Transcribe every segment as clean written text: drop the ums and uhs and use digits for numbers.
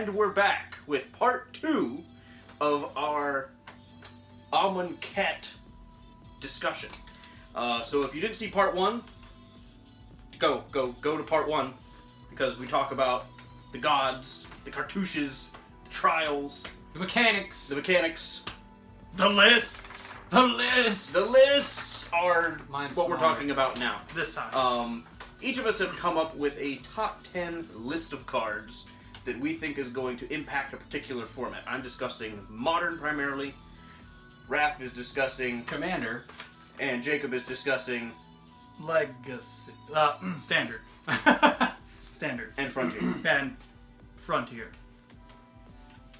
And we're back with part 2 of our Amonkhet discussion. So if you didn't see part 1, go to part 1, because we talk about the gods, the cartouches, the trials, the mechanics, the lists. The lists are what we're talking about now. This time. Each of us have come up with a top 10 list of cards that we think is going to impact a particular format. I'm discussing Modern primarily, Raf is discussing Commander, and Jacob is discussing Legacy. Standard. Standard. and Frontier. And Frontier.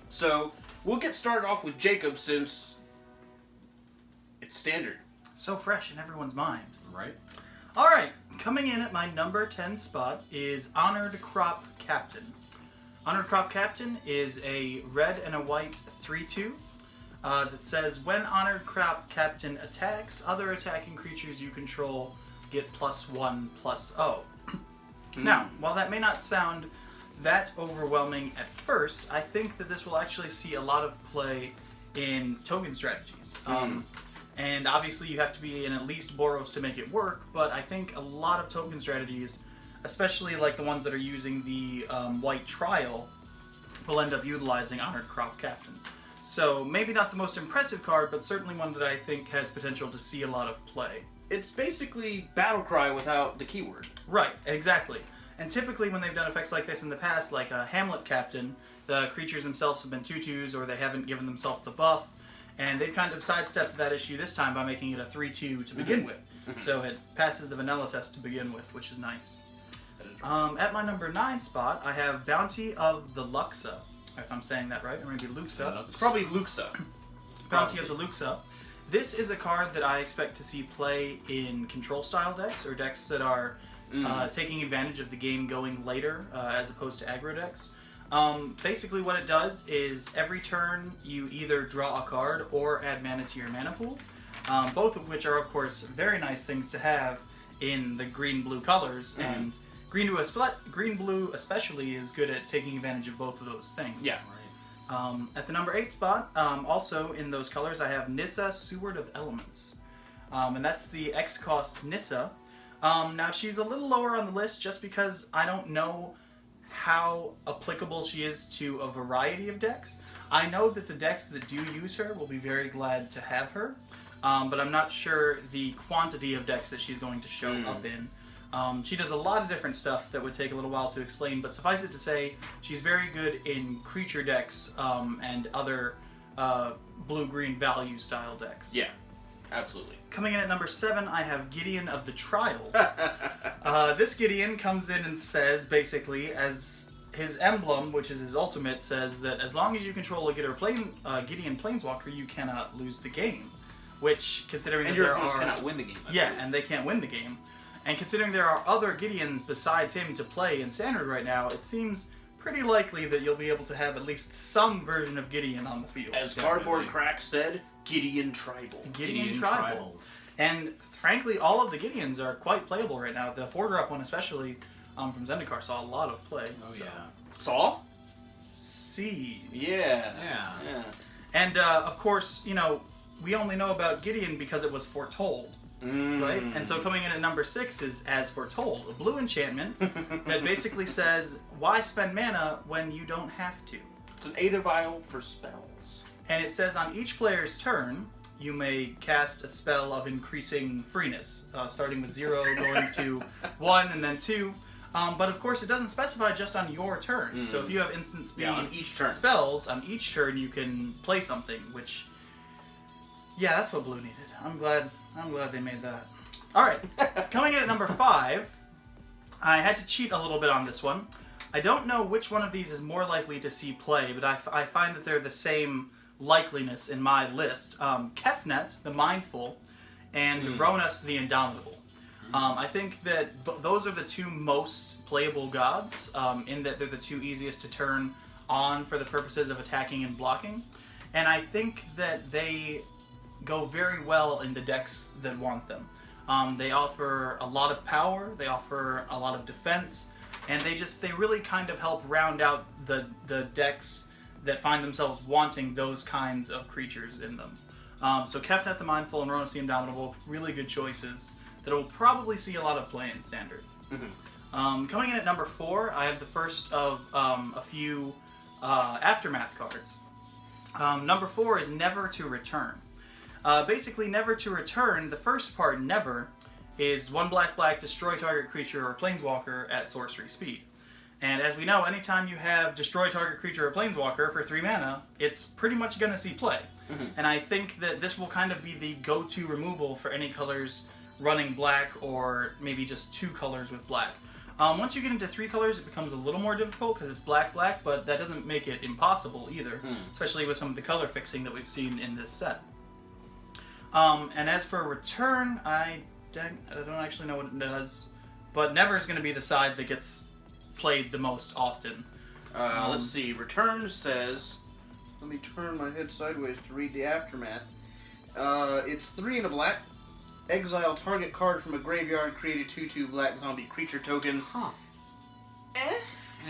So, we'll get started off with Jacob since it's Standard. So fresh in everyone's mind. right? Alright, coming in at my number 10 spot is Honored Crop Captain. Honored Crop Captain is a red and a white 3/2 that says when Honored Crop Captain attacks, other attacking creatures you control get +1/+0. Now, while that may not sound that overwhelming at first, I think that this will actually see a lot of play in token strategies. And obviously you have to be in at least Boros to make it work, but I think a lot of token strategies, especially like the ones that are using the white trial, will end up utilizing Honored Crop Captain. So maybe not the most impressive card, but certainly one that I think has potential to see a lot of play. It's basically Battlecry without the keyword. Right, exactly. And typically when they've done effects like this in the past, like a Hamlet Captain, the creatures themselves have been 2/2s or they haven't given themselves the buff, and they've kind of sidestepped that issue this time by making it a 3/2 to begin with. So it passes the vanilla test to begin with, which is nice. That is right. At my number 9 spot, I have Bounty of the Luxa, if I'm saying that right, or maybe Luxa. It's probably Luxa. Bounty of the Luxa. This is a card that I expect to see play in control-style decks, or decks that are taking advantage of the game going later, as opposed to aggro decks. Basically what it does is every turn you either draw a card or add mana to your mana pool, both of which are of course very nice things to have in the green-blue colors, and green-blue especially is good at taking advantage of both of those things. Yeah. At the number 8 spot, also in those colors, I have Nissa, Steward of Elements. And that's the X-cost Nissa. Now she's a little lower on the list just because I don't know how applicable she is to a variety of decks. I know that the decks that do use her will be very glad to have her, but I'm not sure the quantity of decks that she's going to show up in. She does a lot of different stuff that would take a little while to explain, but suffice it to say, she's very good in creature decks and other blue-green value style decks. Yeah, absolutely. Coming in at number 7, I have Gideon of the Trials. This Gideon comes in and says, basically, as his emblem, which is his ultimate, says that as long as you control a Gideon Planeswalker, you cannot lose the game. Which, considering And that your there opponents are... cannot win the game. Yeah, and they can't win the game. And considering there are other Gideons besides him to play in Standard right now, it seems pretty likely that you'll be able to have at least some version of Gideon on the field. As Cardboard Crack said, Gideon Tribal. Gideon Tribal. And frankly, all of the Gideons are quite playable right now. The 4-drop one especially, from Zendikar, saw a lot of play. Oh, so. yeah. Saw? See. Yeah. Yeah. And, of course, you know, we only know about Gideon because it was foretold. Right? And so coming in at number 6 is As Foretold, a blue enchantment that basically says, why spend mana when you don't have to? It's an Aether Vial for spells. And it says on each player's turn, you may cast a spell of increasing freeness, starting with 0, going to 1, and then 2. But of course, it doesn't specify just on your turn. So if you have instant speed on each turn. spells, on each turn you can play something, which, yeah, that's what blue needed. I'm glad they made that. Alright, coming in at number 5, I had to cheat a little bit on this one. I don't know which one of these is more likely to see play, but I find that they're the same likeliness in my list. Kefnet, the Mindful, and Ronus, the Indomitable. I think that those are the two most playable gods, in that they're the two easiest to turn on for the purposes of attacking and blocking. And I think that they go very well in the decks that want them. They offer a lot of power, they offer a lot of defense, and they really kind of help round out the decks that find themselves wanting those kinds of creatures in them. So Kefnet the Mindful and Ronos the Indomitable, both really good choices that will probably see a lot of play in Standard. Coming in at number 4, I have the first of a few Aftermath cards. Number 4 is Never to Return. Basically, Never to Return, the first part, Never, is 1 black, destroy target creature or planeswalker at sorcery speed. And as we know, anytime you have destroy target creature or planeswalker for 3 mana, it's pretty much going to see play. And I think that this will kind of be the go-to removal for any colors running black, or maybe just 2 colors with black. Once you get into 3 colors, it becomes a little more difficult because it's black, but that doesn't make it impossible either, especially with some of the color fixing that we've seen in this set. And as for Return, I don't actually know what it does, but Never is going to be the side that gets played the most often. Let's see. Return says... Let me turn my head sideways to read the Aftermath. It's 3 and a black. Exile target card from a graveyard. Create a 2/2 black zombie creature token.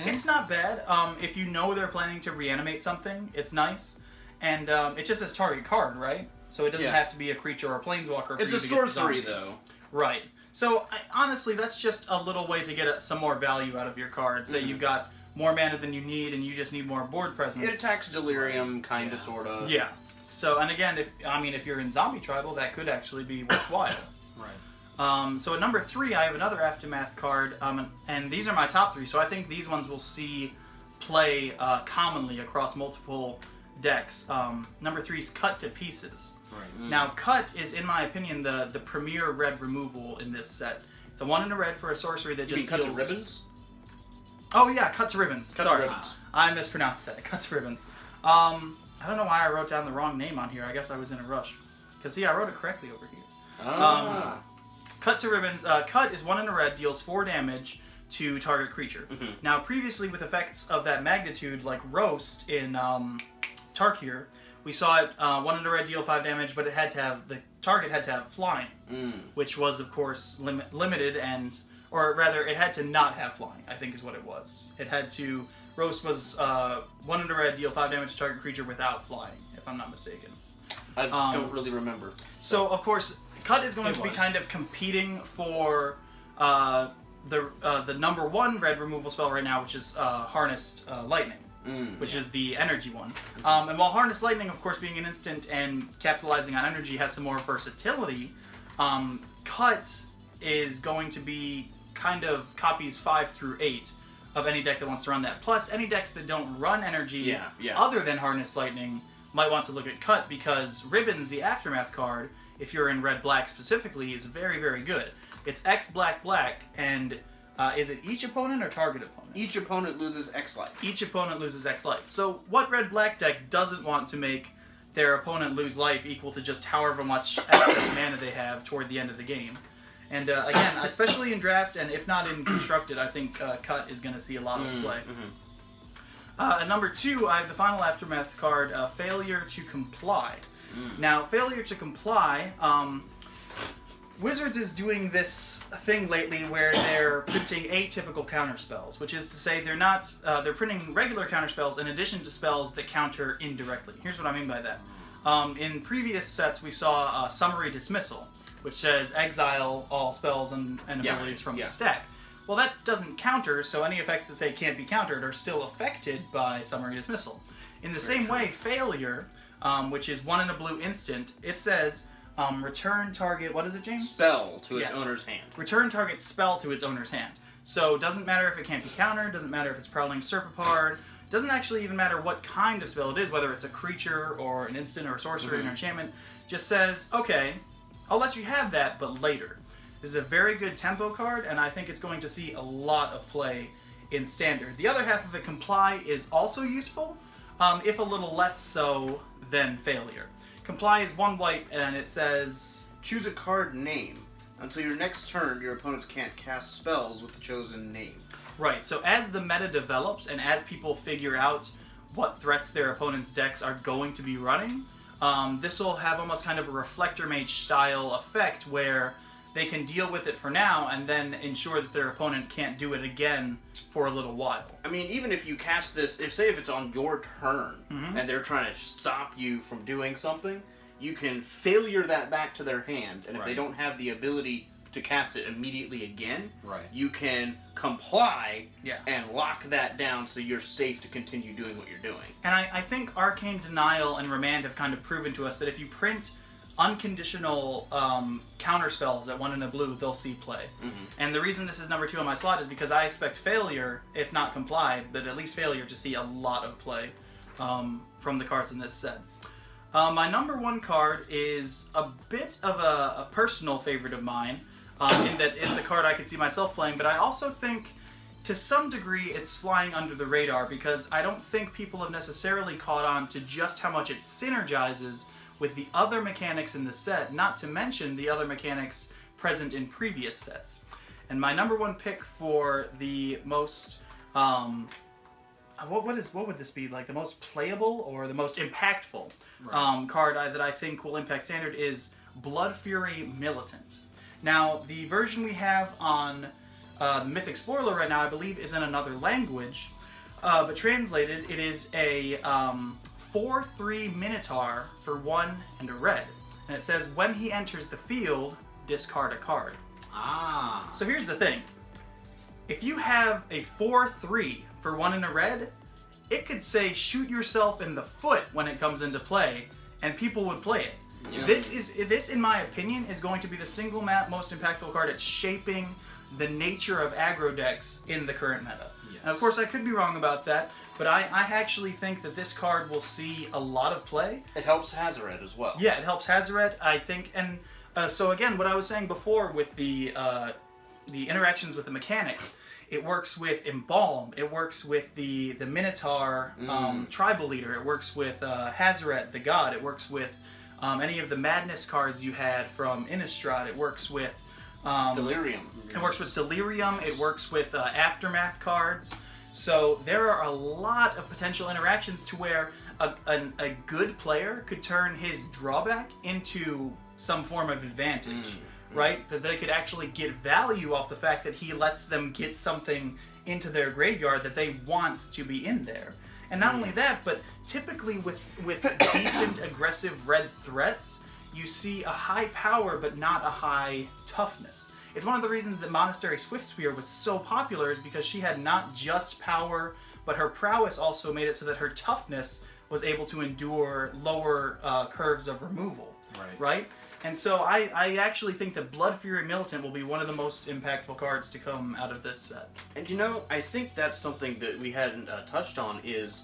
It's not bad. If you know they're planning to reanimate something, it's nice. And it just says target card, right? So it doesn't have to be a creature or a planeswalker. It's a sorcery, though. Right. So, honestly, that's just a little way to get some more value out of your card. Say you've got more mana than you need, and you just need more board presence. It attacks Delirium, kind of, sort of. Yeah. So, and again, if you're in Zombie Tribal, that could actually be worthwhile. Right. So at number 3, I have another Aftermath card, and these are my top 3, so I think these ones will see play commonly across multiple decks. Number 3 is Cut to Pieces. Right. Now, Cut is, in my opinion, the premier red removal in this set. It's a 1 and a red for a sorcery that just Cut to deals... Ribbons? Oh yeah, Cut to Ribbons. Cut Sorry, to Ribbons. I mispronounced that. Cut to Ribbons. I don't know why I wrote down the wrong name on here. I guess I was in a rush. Because, see, I wrote it correctly over here. Cut to Ribbons. Cut is 1 and a red, deals 4 damage to target creature. Now, previously, with effects of that magnitude, like Roast in Tarkir, we saw it 1 and a red, deal 5 damage, but the target had to have flying, which was, of course, limited and... Or rather, it had to not have flying, I think is what it was. It had to... Roast was 1 and a red, deal 5 damage to target creature without flying, if I'm not mistaken. I don't really remember. So, of course, Cut is going to be kind of competing for the number 1 red removal spell right now, which is Harnessed Lightning, which is the energy one. And while Harnessed Lightning, of course, being an instant and capitalizing on energy has some more versatility, Cut is going to be kind of copies 5 through 8 of any deck that wants to run that. Plus, any decks that don't run energy other than Harnessed Lightning might want to look at Cut, because Ribbons, the Aftermath card, if you're in red-black specifically, is very, very good. It's X black, and is it each opponent or target opponent? Each opponent loses X life. Each opponent loses X life. So what red-black deck doesn't want to make their opponent lose life equal to just however much excess mana they have toward the end of the game? And again, especially in Draft, and if not in Constructed, I think Cut is going to see a lot of play. At number 2, I have the final Aftermath card, Failure to Comply. Now, Failure to Comply, Wizards is doing this thing lately where they're printing atypical counterspells, which is to say they're printing regular counterspells in addition to spells that counter indirectly. Here's what I mean by that. In previous sets, we saw Summary Dismissal, which says exile all spells and abilities from the stack. Well, that doesn't counter, so any effects that say can't be countered are still affected by Summary Dismissal. In the same way, Failure, which is 1 and a blue instant, it says return target, what is it, James? Spell to its owner's hand. Return target spell to its owner's hand. So it doesn't matter if it can't be countered, doesn't matter if it's Prowling Serpapard, doesn't actually even matter what kind of spell it is, whether it's a creature or an instant or a sorcery or an enchantment, just says, okay, I'll let you have that, but later. This is a very good tempo card, and I think it's going to see a lot of play in Standard. The other half of it, Comply, is also useful, if a little less so than Failure. Comply is 1 white, and it says... Choose a card name. Until your next turn, your opponents can't cast spells with the chosen name. Right, so as the meta develops, and as people figure out what threats their opponents' decks are going to be running, this will have almost kind of a Reflector Mage style effect where they can deal with it for now and then ensure that their opponent can't do it again for a little while. I mean, even if you cast this, if it's on your turn and they're trying to stop you from doing something, you can failure that back to their hand, and if they don't have the ability to cast it immediately again, you can comply and lock that down so you're safe to continue doing what you're doing. And I think Arcane Denial and Remand have kind of proven to us that if you print unconditional counterspells at 1 and a blue, they'll see play. And the reason this is number 2 on my slot is because I expect failure, if not complied, but at least failure to see a lot of play from the cards in this set. My number 1 card is a bit of a personal favorite of mine, in that it's a card I could see myself playing, but I also think to some degree it's flying under the radar because I don't think people have necessarily caught on to just how much it synergizes with the other mechanics in the set, not to mention the other mechanics present in previous sets. And my number 1 pick for the most, what would this be, like the most playable or the most impactful card that I think will impact Standard is Blood Fury Militant. Now, the version we have on the Mythic Spoiler right now, I believe, is in another language, but translated, it is a 4/3 Minotaur for 1 and a red. And it says, when he enters the field, discard a card. So here's the thing. If you have a 4/3 for 1 and a red, it could say shoot yourself in the foot when it comes into play, and people would play it. This, in my opinion, is going to be the single most impactful card at shaping the nature of aggro decks in the current meta. And of course, I could be wrong about that, but I actually think that this card will see a lot of play. It helps Hazoret as well. Yeah, it helps Hazoret, I think. And so again, what I was saying before with the interactions with the mechanics, it works with Embalm, it works with the Minotaur tribal leader, it works with Hazoret, the god, it works with any of the Madness cards you had from Innistrad, it works with Delirium. It works with Delirium, it works with Aftermath cards. So there are a lot of potential interactions to where a good player could turn his drawback into some form of advantage, right? That they could actually get value off the fact that he lets them get something into their graveyard that they want to be in there. And not only that, but typically with decent aggressive red threats, you see a high power but not a high toughness. It's one of the reasons that Monastery Swiftspear was so popular is because she had not just power, but her prowess also made it so that her toughness was able to endure lower curves of removal, right? And so I actually think that Blood Fury Militant will be one of the most impactful cards to come out of this set. And you know, I think that's something that we hadn't touched on is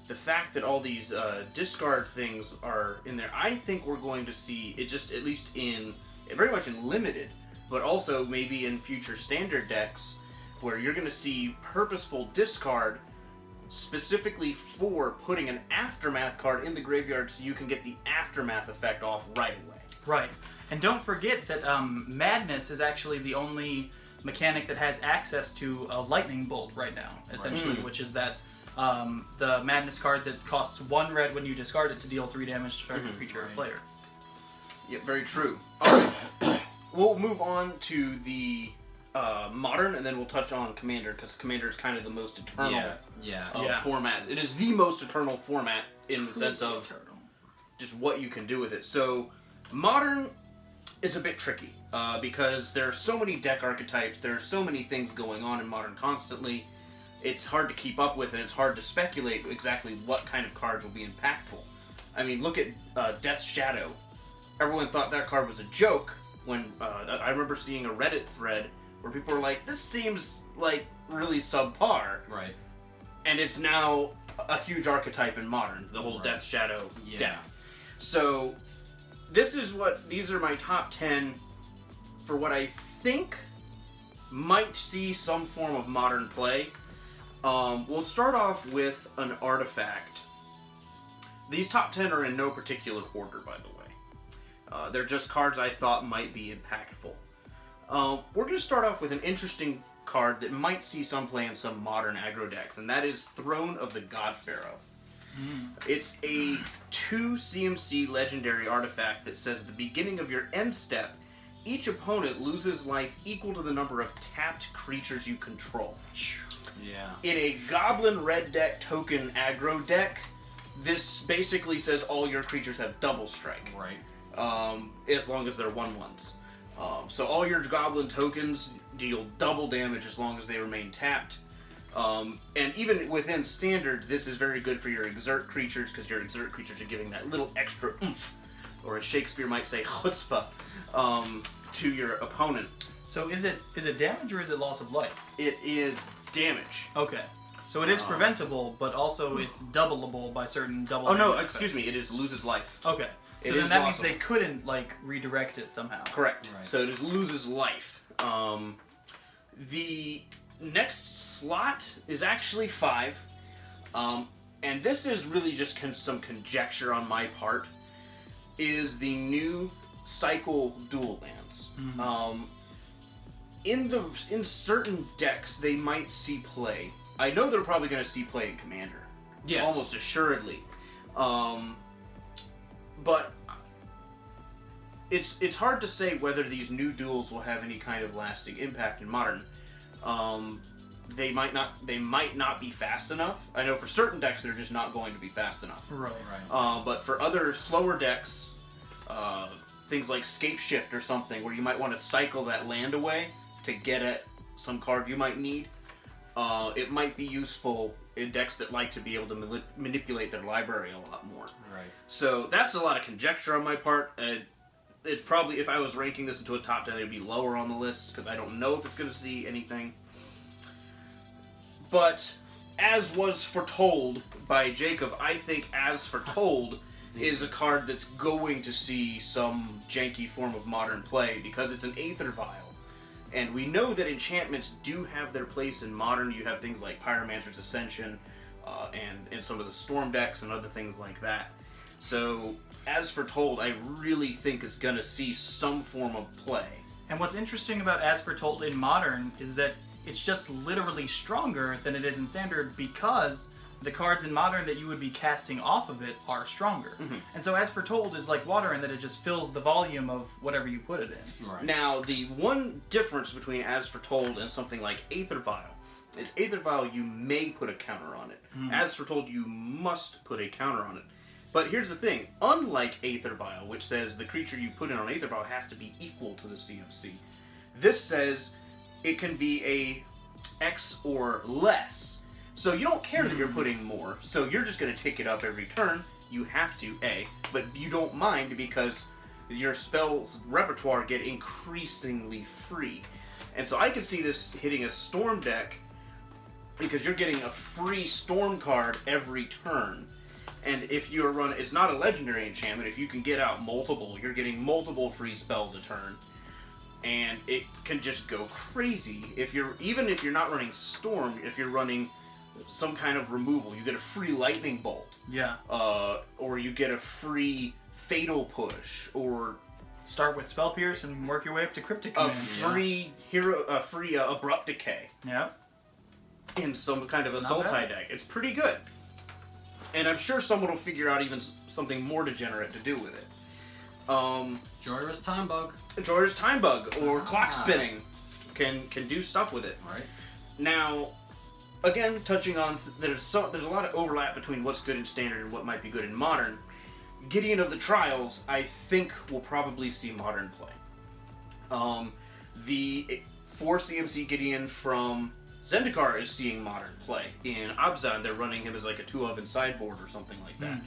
the fact that all these discard things are in there. I think we're going to see it just at least very much in Limited, but also maybe in future Standard decks where you're going to see purposeful discard specifically for putting an Aftermath card in the graveyard so you can get the Aftermath effect off right away. Right. And don't forget that Madness is actually the only mechanic that has access to a Lightning Bolt right now, essentially, which is that the Madness card that costs 1 red when you discard it to deal 3 damage to target creature or player. Yeah, very true. Alright, we'll move on to the Modern, and then we'll touch on Commander, because Commander is kind of the most eternal format. It is the most eternal format in the sense of just what you can do with it. So, Modern is a bit tricky, because there are so many deck archetypes, there are so many things going on in Modern constantly. It's hard to keep up with, and it's hard to speculate exactly what kind of cards will be impactful. I mean, look at Death's Shadow. Everyone thought that card was a joke when I remember seeing a Reddit thread where people were like, this seems like really subpar. Right. And it's now a huge archetype in Modern, the whole Death's Shadow deck. So, these are my top 10 for what I think might see some form of Modern play. We'll start off with an artifact. These top 10 are in no particular order, by the way. They're just cards I thought might be impactful. We're going to start off with an interesting card that might see some play in some Modern aggro decks, and that is Throne of the God Pharaoh. It's a 2 CMC legendary artifact that says at the beginning of your end step, each opponent loses life equal to the number of tapped creatures you control. Yeah. In a Goblin red deck token aggro deck, this basically says all your creatures have double strike. Right. As long as they're 1/1s. So all your Goblin tokens deal double damage as long as they remain tapped. And even within Standard, this is very good for your Exert creatures, because your Exert creatures are giving that little extra oomph, or as Shakespeare might say, chutzpah, to your opponent. So is it damage or is it loss of life? It is damage. Okay. So it is preventable, but also it's doubleable by certain double. Oh no, damage excuse me. It is loses life. Okay. So It then is that means lossable. they couldn't like redirect it somehow. Correct. Right. So it just loses life. The next slot is actually 5. And this is really just some conjecture on my part, is the new cycle dual lands. In certain decks, they might see play. I know they're probably going to see play in Commander. Yes. Almost assuredly. But it's hard to say whether these new duels will have any kind of lasting impact in Modern. They might not be fast enough. I know for certain decks they're just not going to be fast enough. Right. But for other slower decks, things like Scape Shift or something, where you might want to cycle that land away to get at some card you might need, it might be useful in decks that like to be able to manipulate their library a lot more. Right. So that's a lot of conjecture on my part. It's probably, if I was ranking this into a top 10, it would be lower on the list, because I don't know if it's going to see anything. But, as was foretold by Jacob, I think As Foretold is a card that's going to see some janky form of Modern play, because it's an Aether Vial. And we know that enchantments do have their place in Modern. You have things like Pyromancer's Ascension, and some of the Storm decks and other things like that. So, As Foretold, I really think is going to see some form of play. And what's interesting about As Foretold in Modern is that it's just literally stronger than it is in Standard, because the cards in Modern that you would be casting off of it are stronger. And so As Foretold is like water in that it just fills the volume of whatever you put it in. Right. Now, the one difference between As Foretold and something like Aether Vial is Aether Vial, you may put a counter on it. As Foretold, you must put a counter on it. But here's the thing. Unlike Aether Vial, which says the creature you put in on Aether Vial has to be equal to the CMC, this says it can be a X or less. So you don't care that you're putting more, so you're just going to tick it up every turn. You have to, but you don't mind because your spells repertoire get increasingly free. And so I can see this hitting a Storm deck, because you're getting a free Storm card every turn. And if you're running, it's not a legendary enchantment. If you can get out multiple, you're getting multiple free spells a turn. And it can just go crazy. Even if you're not running Storm, if you're running some kind of removal, you get a free Lightning Bolt. Yeah. Or you get a free Fatal Push, or Start with Spell Pierce and work your way up to Cryptic a Command. free Abrupt Decay. Yep. In some kind of It's a not Sultai bad. deck. It's pretty good. And I'm sure someone will figure out even something more degenerate to do with it. Joyrus Time Bug. Jorah's Time Bug or Clock Spinning can do stuff with it. Right. Now, again, touching on there's a lot of overlap between what's good in Standard and what might be good in Modern. Gideon of the Trials, I think, will probably see Modern play. The 4 CMC Gideon from Zendikar is seeing Modern play. In Abzan, they're running him as like a 2-of-in sideboard or something like that.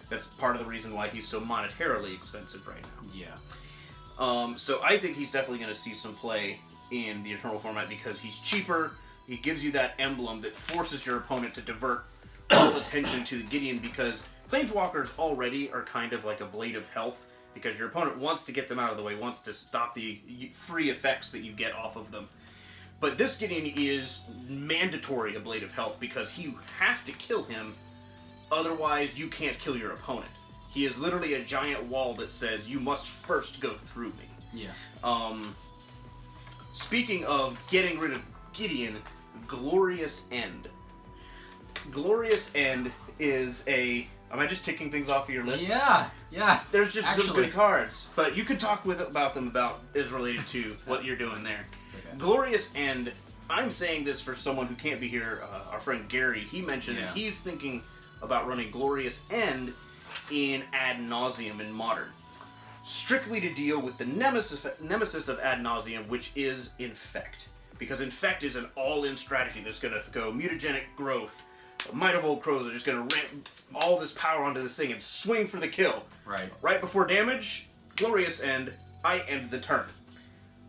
That's part of the reason why he's so monetarily expensive right now. Yeah. So I think he's definitely going to see some play in the Eternal format, because he's cheaper. He gives you that emblem that forces your opponent to divert all attention to the Gideon, because Planeswalkers already are kind of like a blade of health, because your opponent wants to get them out of the way, wants to stop the free effects that you get off of them. But this Gideon is mandatory a blade of health, because you have to kill him, otherwise you can't kill your opponent. He is literally a giant wall that says you must first go through me. Yeah. Speaking of getting rid of Gideon, Glorious End. Glorious End is a Am I just ticking things off of your list? Yeah, yeah. There's just some Actually. good cards, but you could talk about them is related to what you're doing there. Okay. Glorious End. I'm saying this for someone who can't be here. Our friend Gary, he mentioned that he's thinking about running Glorious End in Ad Nauseam in Modern, strictly to deal with the nemesis of Ad Nauseam, which is Infect. Because Infect is an all-in strategy that's going to go mutagenic growth. Might of Old Crows are just going to ramp all this power onto this thing and swing for the kill. Right. Right before damage, Glorious End, I end the turn.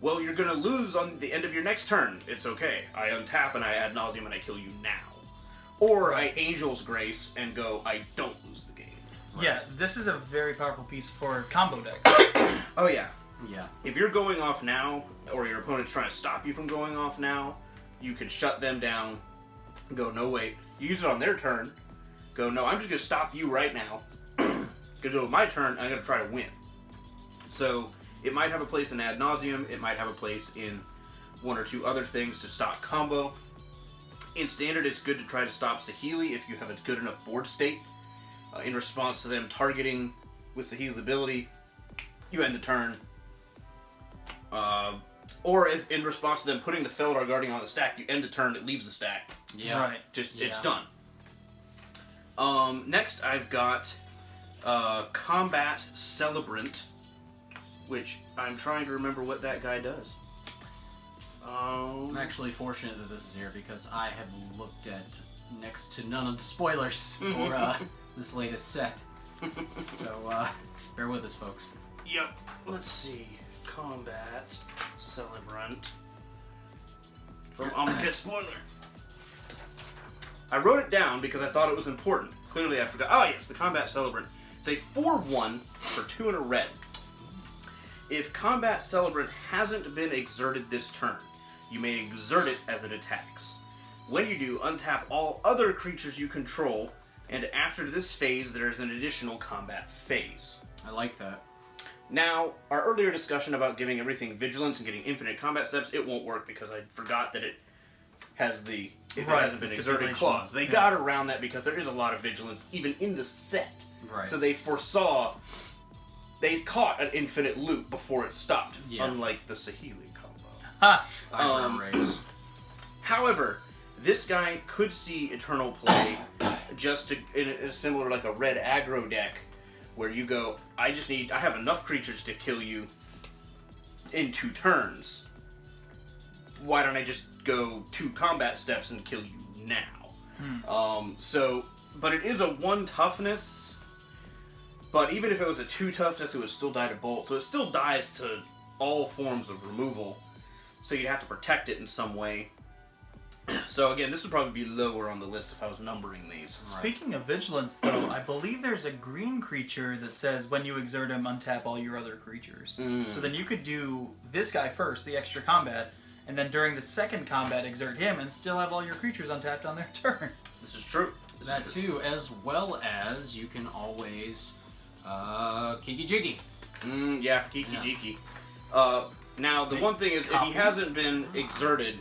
Well, you're going to lose on the end of your next turn. It's okay. I untap and I Ad Nauseam and I kill you now. Or I Angel's Grace and go, I don't lose the game. Right. Yeah, this is a very powerful piece for combo decks. Oh, yeah. Yeah. If you're going off now, or your opponent's trying to stop you from going off now, you can shut them down. Go, no, wait. You use it on their turn. Go, no, I'm just going to stop you right now. Going to do it my turn, I'm going to try to win. So, it might have a place in Ad Nauseam. It might have a place in one or two other things to stop combo. In Standard, it's good to try to stop Saheeli if you have a good enough board state. In response to them targeting with Saheeli's ability, you end the turn. Or in response to them putting the Feldar Guardian on the stack, you end the turn, it leaves the stack. Yeah. Right. It's done. Next, I've got Combat Celebrant, which I'm trying to remember what that guy does. I'm actually fortunate that this is here because I have looked at next to none of the spoilers for this latest set. So, bear with us, folks. Yep. Let's see. Combat Celebrant from Amonkhet Spoiler. I wrote it down because I thought it was important. Clearly I forgot. Oh yes, the Combat Celebrant. It's a 4/1 for 2 and a red. If Combat Celebrant hasn't been exerted this turn, you may exert it as it attacks. When you do, untap all other creatures you control, and after this phase, there's an additional combat phase. I like that. Now, our earlier discussion about giving everything vigilance and getting infinite combat steps, it won't work because I forgot that it has the if it hasn't been exerted clause. They got around that because there is a lot of vigilance even in the set. Right. So they caught an infinite loop before it stopped, unlike the Saheeli combo. Race. However, this guy could see Eternal play just in a similar like a red aggro deck where you go, I have enough creatures to kill you in 2 turns. Why don't I just go 2 combat steps and kill you now? But it is a 1 toughness, but even if it was a 2 toughness, it would still die to bolt. So it still dies to all forms of removal. So you'd have to protect it in some way. So again, this would probably be lower on the list if I was numbering these. Speaking of vigilance, though, I believe there's a green creature that says when you exert him, untap all your other creatures. So then you could do this guy first, the extra combat, and then during the second combat, exert him and still have all your creatures untapped on their turn. This is true. That too, as well as you can always Kiki Jiggy. Kiki Jiki. Now, the one thing is, if he hasn't been exerted,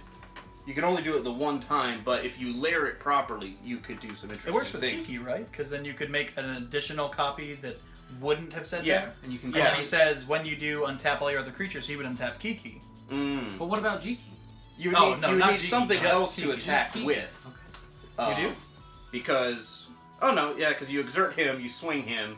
you can only do it the 1 time, but if you layer it properly, you could do some interesting things. It works with Kiki, right? Because then you could make an additional copy that wouldn't have said that. And you can And then he says, when you do untap all your other creatures, he would untap Kiki. But what about Jiki? You would need Jiki, something else Kiki, to attack with. Okay. You do? Because... because you exert him, you swing him.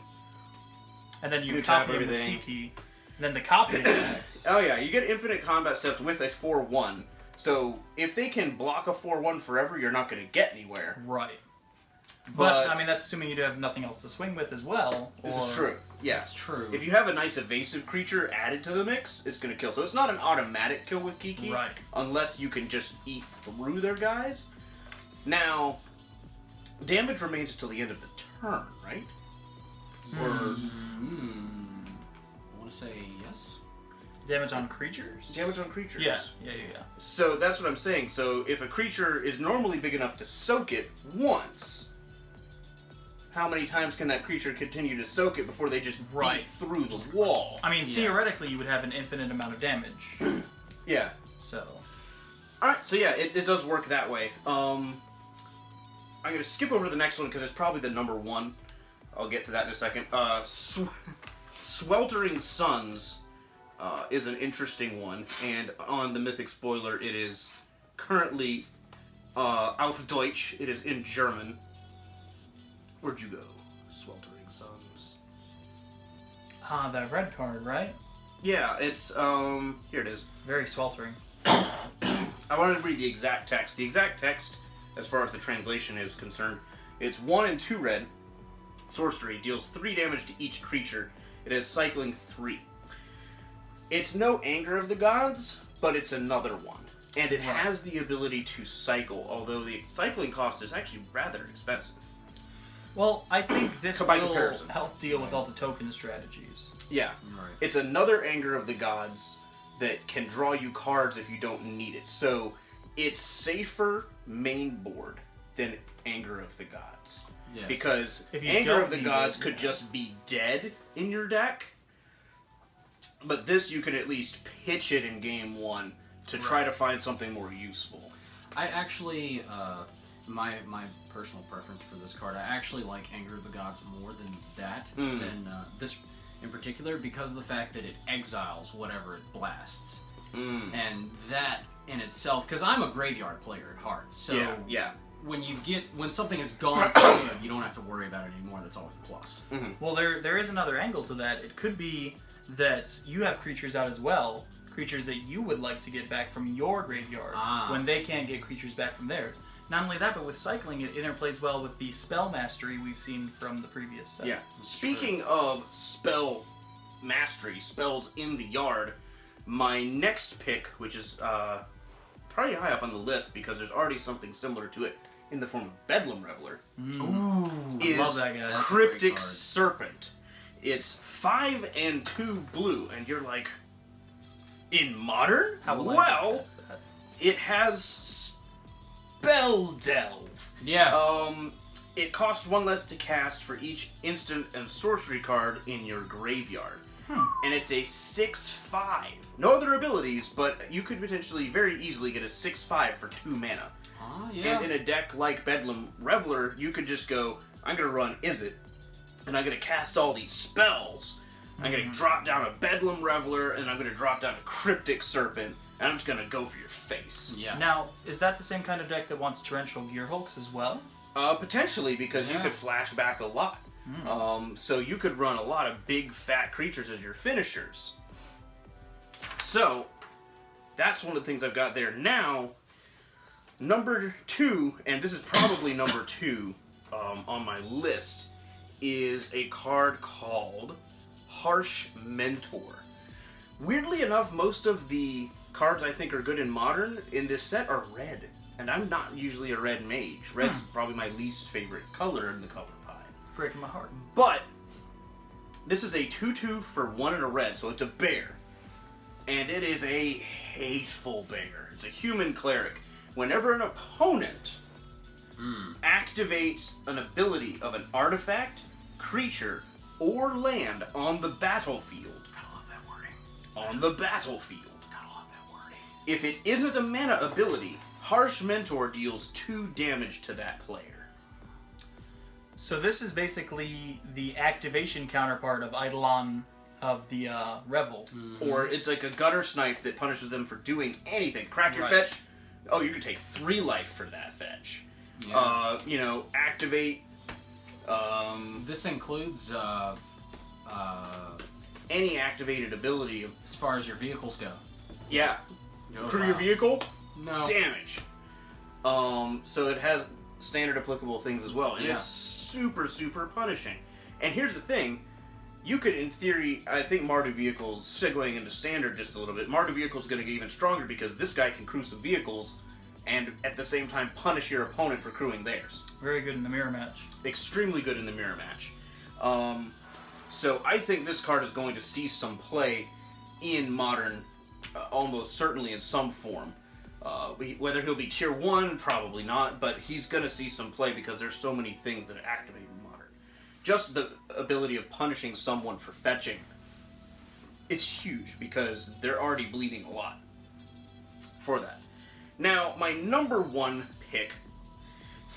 And then you tap copy him with everything. Kiki. And then the copy attacks. You get infinite combat steps with a 4/1. So, if they can block a 4/1 forever, you're not going to get anywhere. Right. But, I mean, that's assuming you have nothing else to swing with as well. This is true. Yeah. That's true. If you have a nice evasive creature added to the mix, it's going to kill. So it's not an automatic kill with Kiki. Right. Unless you can just eat through their guys. Now, damage remains until the end of the turn, right? Or... I want to say yes. Damage on creatures? Damage on creatures. Yeah. So that's what I'm saying. So if a creature is normally big enough to soak it once, how many times can that creature continue to soak it before they just beat through the wall? I mean, theoretically, you would have an infinite amount of damage. Yeah. So. Alright, so yeah, it does work that way. I'm going to skip over the next one because it's probably the number 1. I'll get to that in a second. Sweltering Suns is an interesting one, and on the Mythic Spoiler, it is currently auf Deutsch. It is in German. Where'd you go? Sweltering Suns. Ah, that red card, right? Yeah, it's here it is. Very sweltering. I wanted to read the exact text. The exact text, as far as the translation is concerned, it's 1 and 2 red. Sorcery deals 3 damage to each creature. It has cycling 3. It's no Anger of the Gods, but it's another one. And it has the ability to cycle, although the cycling cost is actually rather expensive. Well, I think this By will comparison. help deal with all the token strategies. Yeah. Right. It's another Anger of the Gods that can draw you cards if you don't need it. So it's safer main board than Anger of the Gods. Yes. Because If you Anger don't of the need Gods it, could just be dead in your deck. But this you can at least pitch it in game 1 to try to find something more useful. I actually, my personal preference for this card, I actually like Anger of the Gods more than that, than this in particular, because of the fact that it exiles whatever it blasts. And that in itself, because I'm a graveyard player at heart, so yeah. when something is gone for good, you don't have to worry about it anymore. That's always a plus. Well, there is another angle to that. It could be that you have creatures out as well, creatures that you would like to get back from your graveyard when they can't get creatures back from theirs. Not only that, but with cycling, it interplays well with the spell mastery we've seen from the previous set. Yeah. Speaking of spell mastery, spells in the yard, my next pick, which is probably high up on the list because there's already something similar to it in the form of Bedlam Reveler, is love that guy. That's a Cryptic great card. Serpent. It's 5 and 2 blue, and you're like, in Modern? How will I Well, get past that? it has Spell Delve. Yeah. It costs 1 less to cast for each instant and sorcery card in your graveyard. And it's a 6/5. No other abilities, but you could potentially very easily get a 6/5 for 2 mana. Yeah. And in a deck like Bedlam Reveler, you could just go, I'm going to run Izzet, and I'm going to cast all these spells. I'm going to drop down a Bedlam Reveler, and I'm going to drop down a Cryptic Serpent, and I'm just going to go for your face. Yeah. Now, is that the same kind of deck that wants Torrential Gearhulks as well? Potentially, because you could flash back a lot. So you could run a lot of big, fat creatures as your finishers. So, that's one of the things I've got there. Now, number 2, and this is probably number 2 on my list, is a card called Harsh Mentor. Weirdly enough, most of the cards I think are good in Modern in this set are red. And I'm not usually a red mage. Red's probably my least favorite color in the color pie. Breaking my heart. But this is a 2/2 for 1 and a red, so it's a bear. And it is a hateful bear. It's a human cleric. Whenever an opponent activates an ability of an artifact, creature, or land on the battlefield. I love that wording. On the battlefield. I love that wording. If it isn't a mana ability, Harsh Mentor deals 2 damage to that player. So this is basically the activation counterpart of Eidolon of the Revel. Or it's like a gutter snipe that punishes them for doing anything. Crack your fetch. Oh, you can take 3 life for that fetch. Yeah. Activate. This includes Any activated ability. as far as your vehicles go. Yeah. No Crew your problem. vehicle. No. Damage. So it has standard applicable things as well, and Yeah. it's super, super punishing. And here's the thing. You could, in theory, I think Mardu Vehicles, segueing into standard just a little bit, Mardu Vehicles is going to get even stronger because this guy can crew some vehicles and at the same time punish your opponent for crewing theirs. Very good in the mirror match. Extremely good in the mirror match. So I think this card is going to see some play in Modern, almost certainly in some form. Whether he'll be tier 1, probably not, but he's going to see some play because there's so many things that activate in Modern. Just the ability of punishing someone for fetching is huge because they're already bleeding a lot for that. Now, my number 1 pick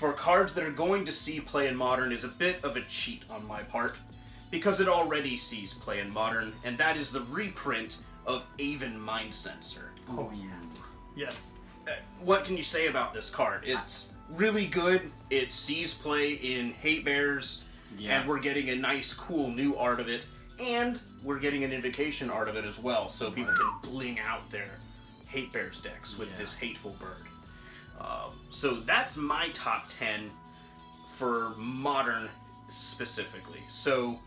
for cards that are going to see play in Modern is a bit of a cheat on my part, because it already sees play in Modern, and that is the reprint of Aven Mind Sensor. Oh, yeah. Yes. What can you say about this card? It's really good. It sees play in Hate Bears, and we're getting a nice, cool new art of it, and we're getting an Invocation art of it as well, so people can bling out their Hate Bears decks with this hateful bird. So that's my top 10 for Modern specifically. So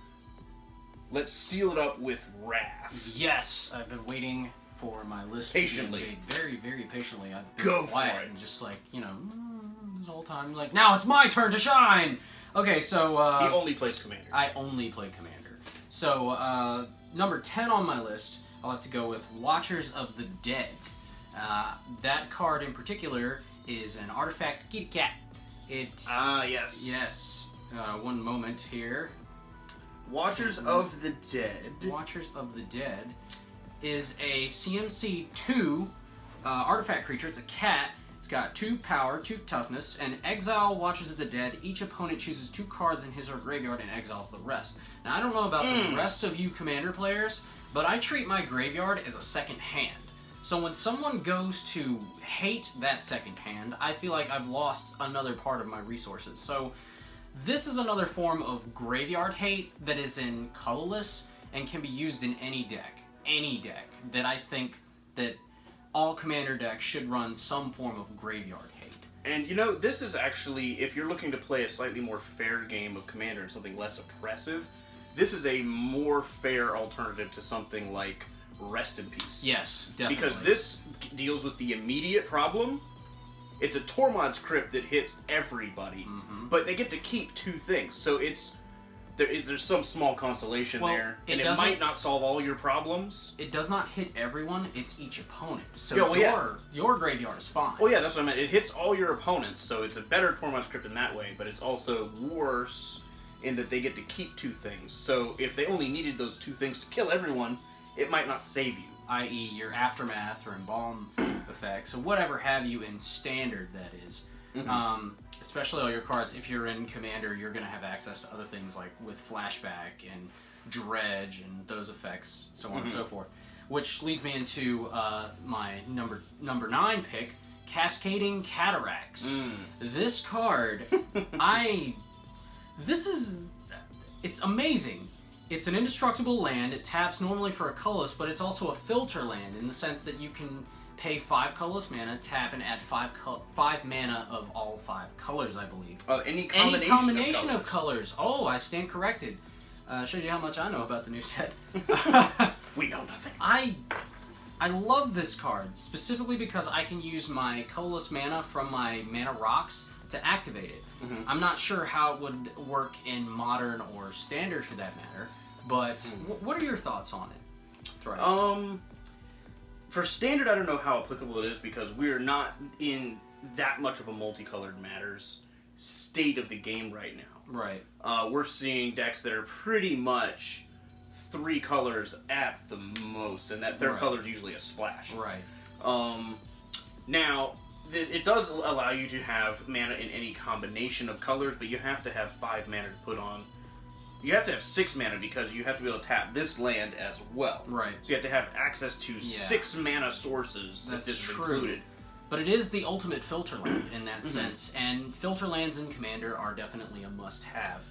let's seal it up with Raf. Yes, I've been waiting for my list Patiently. to be made very, very patiently. I've been Go quiet for it. and just like, this whole time, like, now it's my turn to shine! Okay, so, He only plays Commander. I only play Commander. So, number 10 on my list, I'll have to go with Watchers of the Dead. That card in particular is an artifact kitty cat. Yes. Yes. One moment here. Watchers of the Dead. Watchers of the Dead is a CMC 2 artifact creature. It's a cat. It's got 2 power, 2 toughness, and exile Watchers of the Dead. Each opponent chooses 2 cards in his or graveyard and exiles the rest. Now, I don't know about the rest of you Commander players, but I treat my graveyard as a second hand. So when someone goes to hate that second hand, I feel like I've lost another part of my resources. So this is another form of graveyard hate that is in colorless and can be used in any deck. Any deck that I think that all Commander decks should run some form of graveyard hate. And this is actually, if you're looking to play a slightly more fair game of Commander and something less oppressive, this is a more fair alternative to something like Rest in Peace. Yes, definitely. Because this deals with the immediate problem. It's a Tormod's Crypt that hits everybody, but they get to keep 2 things. So there's some small consolation there, and it might not solve all your problems. It does not hit everyone, it's each opponent. So your graveyard is fine. Oh yeah, that's what I meant. It hits all your opponents, so it's a better Tormod's Crypt in that way, but it's also worse in that they get to keep 2 things. So if they only needed those 2 things to kill everyone, it might not save you. I.e. your Aftermath or Embalm effects, or whatever have you in Standard, that is. Especially all your cards, if you're in Commander, you're going to have access to other things like with Flashback and Dredge and those effects, so on and so forth. Which leads me into my number 9 pick, Cascading Cataracts. This card, it's amazing. It's an indestructible land. It taps normally for a colorless, but it's also a filter land in the sense that you can pay 5 colorless mana, tap, and add 5 mana of all 5 colors, I believe. Any combination of colors. Oh, I stand corrected. Shows you how much I know about the new set. We know nothing. I love this card, specifically because I can use my colorless mana from my Mana Rocks to activate it. I'm not sure how it would work in Modern or Standard for that matter, but what are your thoughts on it, Thrice? For Standard, I don't know how applicable it is because we're not in that much of a multicolored matters state of the game right now. Right. We're seeing decks that are pretty much 3 colors at the most, and that third color is usually a splash. Right. Now, it does allow you to have mana in any combination of colors, but you have to have 5 mana to put on. You have to have 6 mana because you have to be able to tap this land as well. Right. So you have to have access to 6 mana sources with this included. But it is the ultimate filter land in that sense, and filter lands in Commander are definitely a must-have.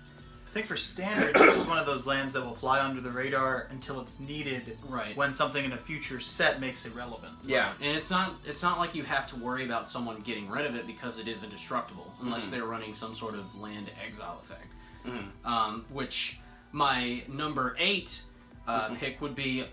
I think for Standard, this is one of those lands that will fly under the radar until it's needed when something in a future set makes it relevant. Yeah. Right. And it's not like you have to worry about someone getting rid of it because it is indestructible, unless they're running some sort of land exile effect. Which my number 8 pick would be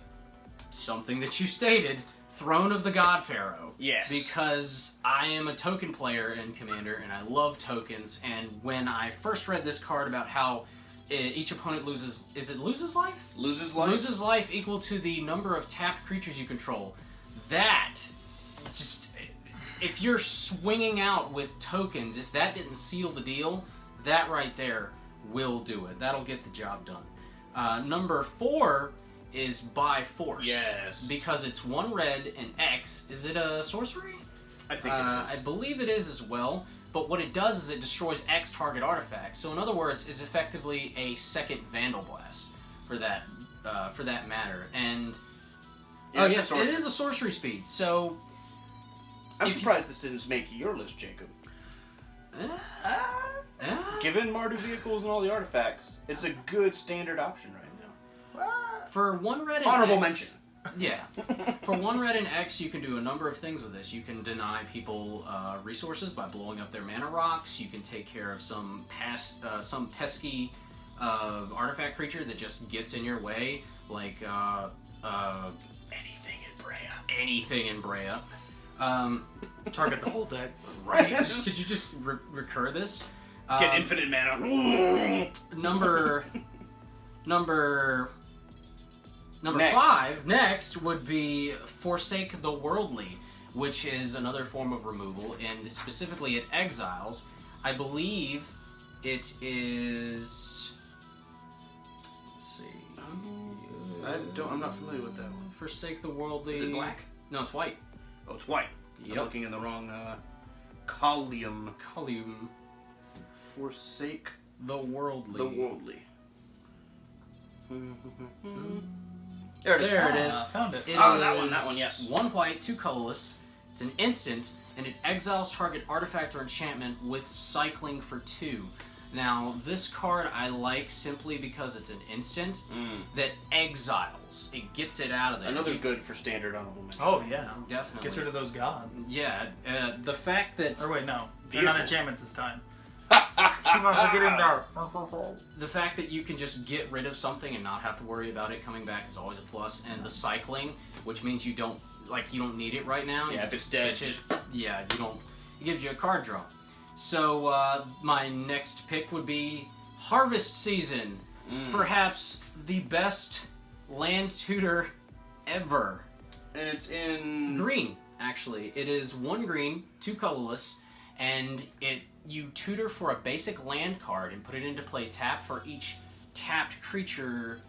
something that you stated, Throne of the God Pharaoh. Yes. Because I am a token player in Commander, and I love tokens, and when I first read this card about how each opponent loses... Is it loses life? Loses life? Loses life equal to the number of tapped creatures you control. That... just... If you're swinging out with tokens, if that didn't seal the deal, that right there will do it. That'll get the job done. Number 4... is by force. Yes. Because it's 1 red and X. Is it a sorcery? I think it is. I believe it is as well. But what it does is it destroys X target artifact. So in other words, it's effectively a second Vandal Blast for that matter. And Yeah, it's a yes, it sorcery. is a sorcery speed. So I'm surprised this didn't make your list, Jacob. Given Mardu vehicles and all the artifacts, it's a good standard option right now. For 1 red and Honorable X, mention. Yeah. For 1 red and X, you can do a number of things with this. You can deny people resources by blowing up their mana rocks. You can take care of some pesky artifact creature that just gets in your way, like anything in Brea. Target the whole deck. Right? Could you just recur this? Get infinite mana. Number Next. 5 next would be Forsake the Worldly, which is another form of removal, and specifically it exiles. I believe it is. Let's see. I'm not familiar with that one. Forsake the Worldly. Is it black? No, it's white. Oh, it's white. Yep. I'm looking in the wrong column. Column. Forsake The Worldly. the worldly. There it is. There it is. Found it. It That one, is yes. 1 white, 2 colorless. It's an instant, and it exiles target artifact or enchantment with cycling for 2. Now, this card I like simply because it's an instant that exiles. It gets it out of there. Another good for standard honorable mention. Oh yeah, Definitely. gets rid of those gods. Yeah, the fact that... Or wait, no, they're not Vehicles. enchantments this time. Keep on forgetting that. The fact that you can just get rid of something and not have to worry about it coming back is always a plus. And the cycling, which means you don't need it right now. Yeah, if it's dead, It gives you a card draw. So my next pick would be Harvest Season. It's perhaps the best land tutor ever. and it's in Green, actually. It is 1 green, 2 colorless, and you tutor for a basic land card and put it into play tapped for each tapped creature.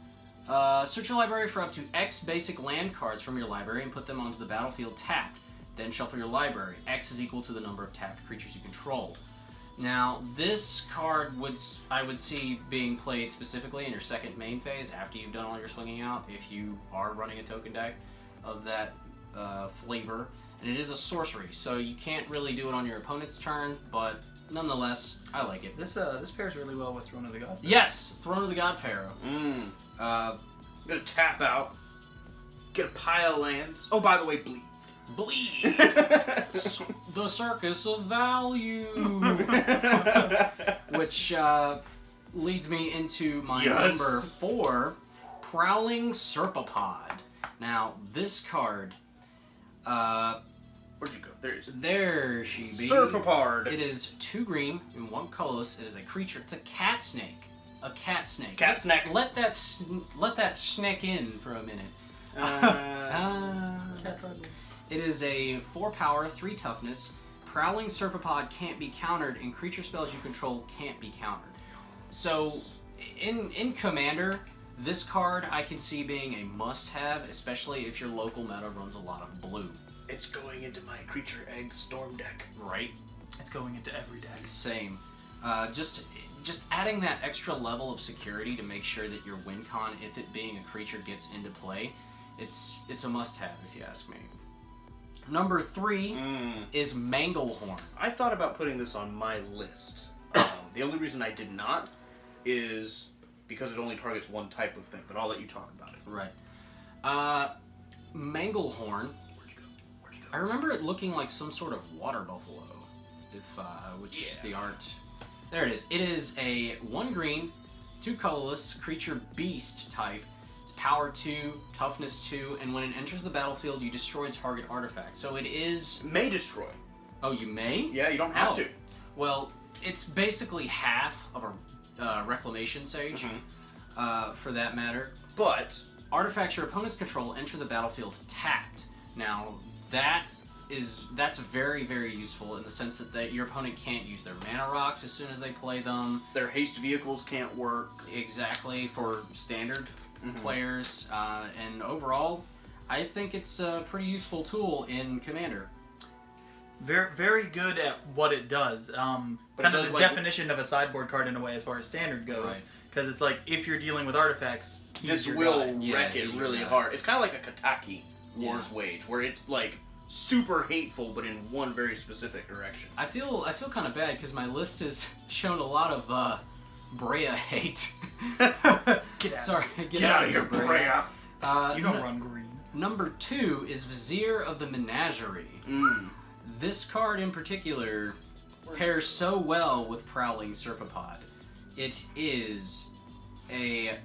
Search your library for up to X basic land cards from your library and put them onto the battlefield tapped. Then shuffle your library. X is equal to the number of tapped creatures you control. Now, this card I would see being played specifically in your second main phase after you've done all your swinging out, if you are running a token deck of that flavor. And it is a sorcery, so you can't really do it on your opponent's turn, but nonetheless, I like it. This pairs really well with Throne of the God. Yes! Throne of the God Pharaoh. I'm gonna tap out, get a pile of lands. Oh, by the way, bleed. Bleed! The Circus of Value! Which leads me into my number 4, Prowling Serpapod. Now, this card... Where'd you go? There it is. There she be. Serpapard. It is 2 green and 1 colorless. It is a creature. It's a cat snake. A cat snake. Cat snake. Let that snake in for a minute. Cat Tribal. It is a 4 power, 3 toughness. Prowling Serpapod can't be countered, and creature spells you control can't be countered. So, in Commander, this card I can see being a must-have, especially if your local meta runs a lot of blue. It's going into my Creature Egg Storm deck. Right? It's going into every deck. Same. Just adding that extra level of security to make sure that your win con, if it being a creature gets into play, it's a must-have if you ask me. Number 3 is Manglehorn. I thought about putting this on my list. The only reason I did not is because it only targets one type of thing, but I'll let you talk about it. Right. Manglehorn. Where'd you go? I remember it looking like some sort of water buffalo, the art. There it is. It is a 1 green, 2 colorless creature beast type. It's power 2, toughness 2, and when it enters the battlefield, you destroy target artifact. So it is. It may destroy. Oh, you may? Yeah, you don't have to. Well, it's basically half of a Reclamation Sage, for that matter. But Artifacts your opponents control enter the battlefield tapped. Now, that's very, very useful in the sense that your opponent can't use their mana rocks as soon as they play them. their haste vehicles can't work. Exactly, for standard players. And overall, I think it's a pretty useful tool in Commander. Very, very good at what it does. Kind of does, the like, definition of a sideboard card in a way as far as standard goes. Right. Because it's like, if you're dealing with artifacts, he's This your will guy. wreck Yeah, it he's your really guy. hard. It's kind of like a Kataki War's Wage, where it's like super hateful, but in one very specific direction. I feel kind of bad because my list has shown a lot of Brea hate. Get out. Sorry, Get out of here, Brea! You don't run green. Number 2 is Vizier of the Menagerie. This card in particular pairs so well with Prowling Serpapod. It is a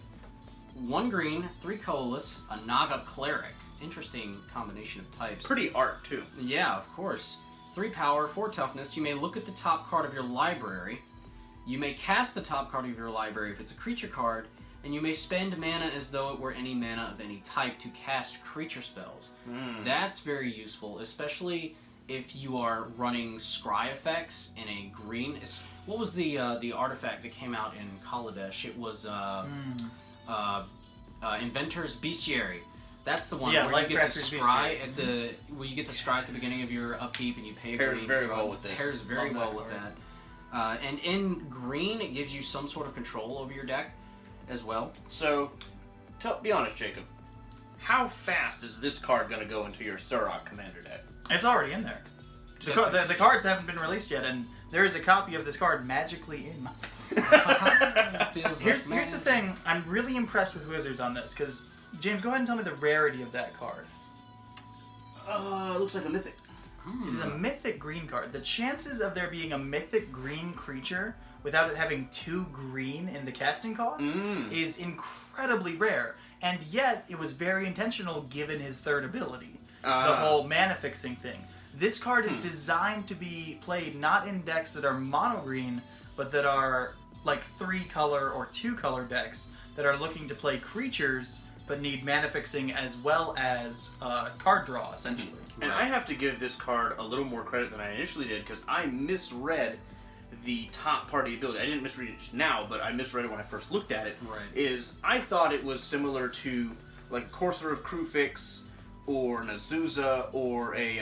1 green, 3 colorless, a Naga Cleric. Interesting combination of types. Pretty art, too. Yeah, of course. 3 power, 4 toughness. You may look at the top card of your library. You may cast the top card of your library if it's a creature card, and you may spend mana as though it were any mana of any type to cast creature spells. That's very useful, especially if you are running scry effects in a green. What was the artifact that came out in Kaladesh? It was Inventor's Bestiary. That's the one where you get to scry at the beginning of your upkeep, and you pay a Pairs green. very well with this. Pairs very Love well that with card. that. And in green, it gives you some sort of control over your deck as well. So, be honest, Jacob. How fast is this card going to go into your Surok Commander deck? It's already in there. The cards haven't been released yet, and there is a copy of this card magically in my... Here's the thing. I'm really impressed with Wizards on this, because... James, go ahead and tell me the rarity of that card. It looks like a mythic. It is a mythic green card. The chances of there being a mythic green creature without it having 2 green in the casting cost is incredibly rare. And yet, it was very intentional given his third ability. The whole mana fixing thing. This card is designed to be played not in decks that are mono green, but that are like 3-color or 2-color decks that are looking to play creatures but need mana fixing as well as card draw, essentially. And I have to give this card a little more credit than I initially did, because I misread the top party ability. I didn't misread it now, but I misread it when I first looked at it. Right. I thought it was similar to like Courser of Krufix, or an Azusa, or a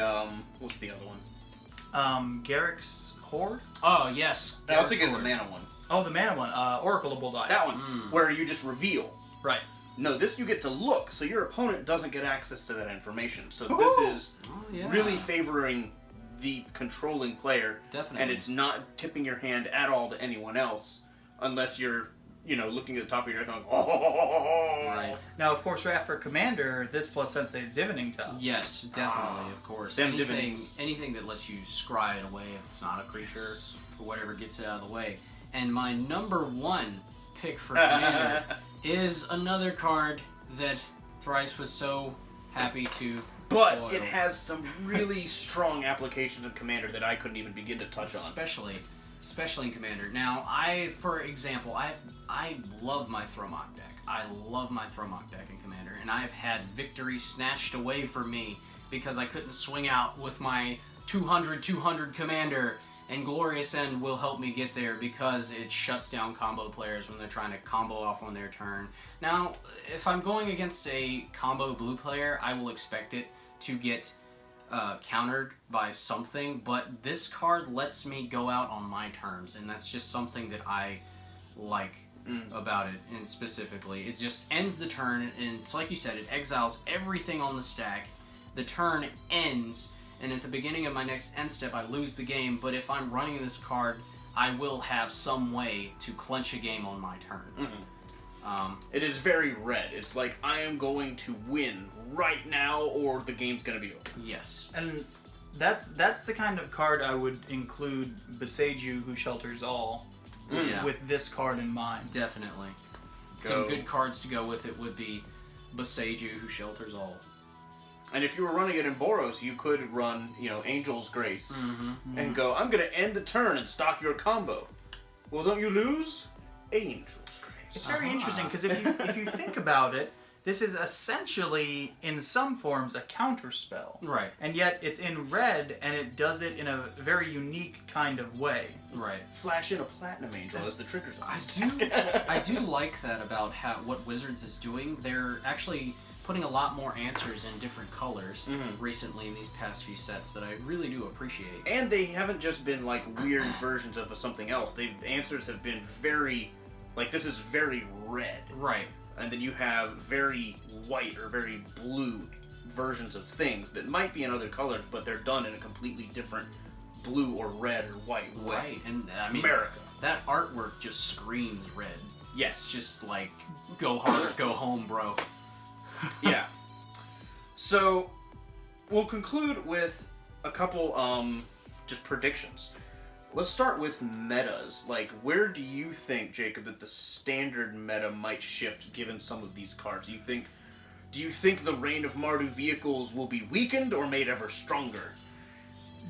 what's the other one? Garrick's Horde? Oh, yes. I was thinking of the mana one. Oh, the mana one. Oracle of Bulldive. That one, where you just reveal. Right. No, this you get to look, so your opponent doesn't get access to that information. So this is really favoring the controlling player. Definitely. And it's not tipping your hand at all to anyone else, unless you're, looking at the top of your deck going, oh. Right. Now, of course, Raf for Commander, this plus Sensei's Divining Top. Yes, definitely, of course. Them divinings. Anything that lets you scry it away if it's not a creature, or whatever gets it out of the way. And my number 1 pick for Commander is another card that Thrice was so happy to But foil. it has some really strong applications in Commander that I couldn't even begin to touch on. Especially in Commander. Now, for example, I love my Thromok deck. I love my Thromok deck in Commander, and I've had victory snatched away from me because I couldn't swing out with my 200 Commander, and Glorious End will help me get there because it shuts down combo players when they're trying to combo off on their turn. Now, if I'm going against a combo blue player, I will expect it to get countered by something, but this card lets me go out on my terms, and that's just something that I like about it, and specifically. It just ends the turn, and it's like you said, it exiles everything on the stack. The turn ends, and at the beginning of my next end step, I lose the game, but if I'm running this card, I will have some way to clinch a game on my turn. It is very red. It's like, I am going to win right now, or the game's going to be over. Yes. And that's the kind of card I would include Besage You, Who Shelters All, with this card in mind. Definitely. Some good cards to go with it would be Besage You, Who Shelters All. And if you were running it in Boros, you could run, Angel's Grace, and go, I'm going to end the turn and stop your combo. Well, don't you lose? Angel's Grace. It's very interesting, because if you think about it, this is essentially, in some forms, a counter spell. Right. And yet, it's in red, and it does it in a very unique kind of way. Right. Flash in a Platinum Angel as the triggers on. I do like that about what Wizards is doing. They're actually putting a lot more answers in different colors recently in these past few sets that I really do appreciate. And they haven't just been like weird versions of something else. Answers have been very, like this is very red. Right. And then you have very white or very blue versions of things that might be in other colors, but they're done in a completely different blue or red or white way. Right. And I mean, America. That artwork just screams red. Yes. It's just like, go hard or go home, bro. Yeah. So, we'll conclude with a couple, just predictions. Let's start with metas. Like, where do you think, Jacob, that the standard meta might shift given some of these cards? Do you think the Reign of Mardu vehicles will be weakened or made ever stronger?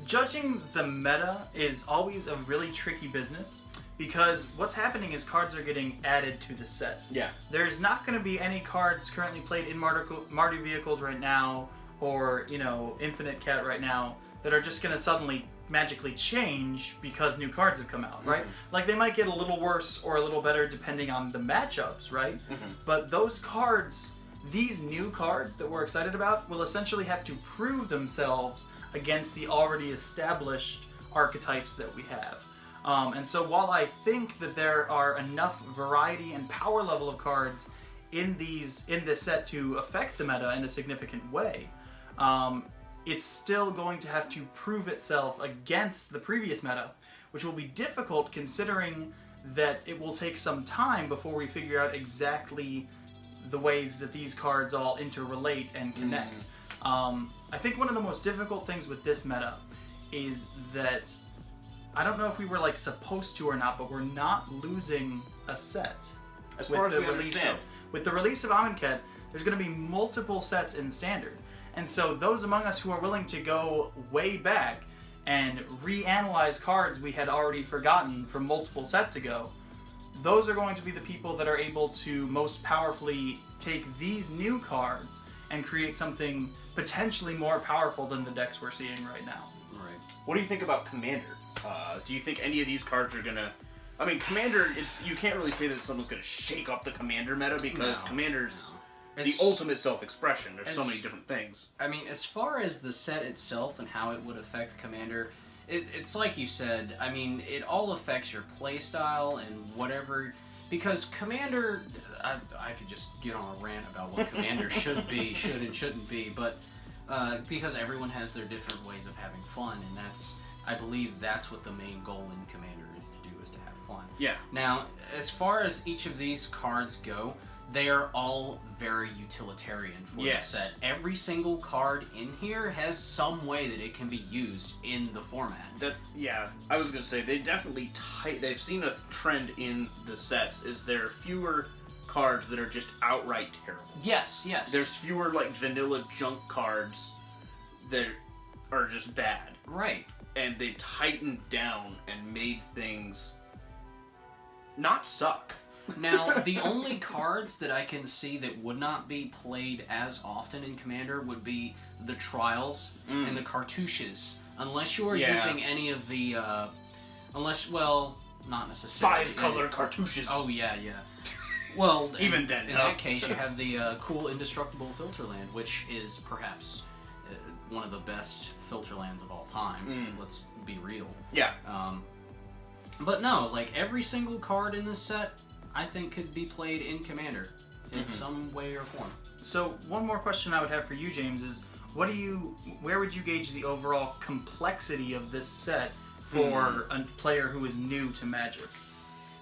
Judging the meta is always a really tricky business because what's happening is cards are getting added to the set. Yeah. There's not going to be any cards currently played in Mardu vehicles right now or, Infinite Cat right now that are just going to suddenly magically change because new cards have come out, right? Like they might get a little worse or a little better depending on the matchups, right? But those cards, these new cards that we're excited about, will essentially have to prove themselves against the already established archetypes that we have. And so while I think that there are enough variety and power level of cards in this set to affect the meta in a significant way, it's still going to have to prove itself against the previous meta, which will be difficult considering that it will take some time before we figure out exactly the ways that these cards all interrelate and connect. I think one of the most difficult things with this meta is that I don't know if we were like supposed to or not, but we're not losing a set. As far as we understand. With the release of Amonkhet, there's going to be multiple sets in Standard. And so those among us who are willing to go way back and reanalyze cards we had already forgotten from multiple sets ago, those are going to be the people that are able to most powerfully take these new cards and create something potentially more powerful than the decks we're seeing right now. Right. What do you think about Commander? Do you think any of these cards are gonna... I mean, Commander is... You can't really say that someone's gonna shake up the Commander meta because Commander's the ultimate self-expression. There's so many different things. I mean, as far as the set itself and how it would affect Commander, it's like you said. I mean, it all affects your playstyle and whatever... Because Commander... I could just get on a rant about what Commander should and shouldn't be, but because everyone has their different ways of having fun, and I believe that's what the main goal in Commander is to do, is to have fun. Yeah. Now, as far as each of these cards go, they are all very utilitarian for the set. Every single card in here has some way that it can be used in the format. I was gonna say they definitely they've seen a trend in the sets. Is there fewer cards that are just outright terrible? Yes. There's fewer like vanilla junk cards that are just bad. Right. And they've tightened down and made things not suck. Now, the only cards that I can see that would not be played as often in Commander would be the Trials and the Cartouches. Unless you are using any of the, not necessarily. 5-color Cartouches. Oh, yeah. Well, even then, in that case, you have the cool Indestructible Filterland, which is perhaps one of the best Filterlands of all time. Let's be real. Yeah. But no, like every single card in this set, I think could be played in Commander in some way or form. So one more question I would have for you, James, is where would you gauge the overall complexity of this set for a player who is new to Magic?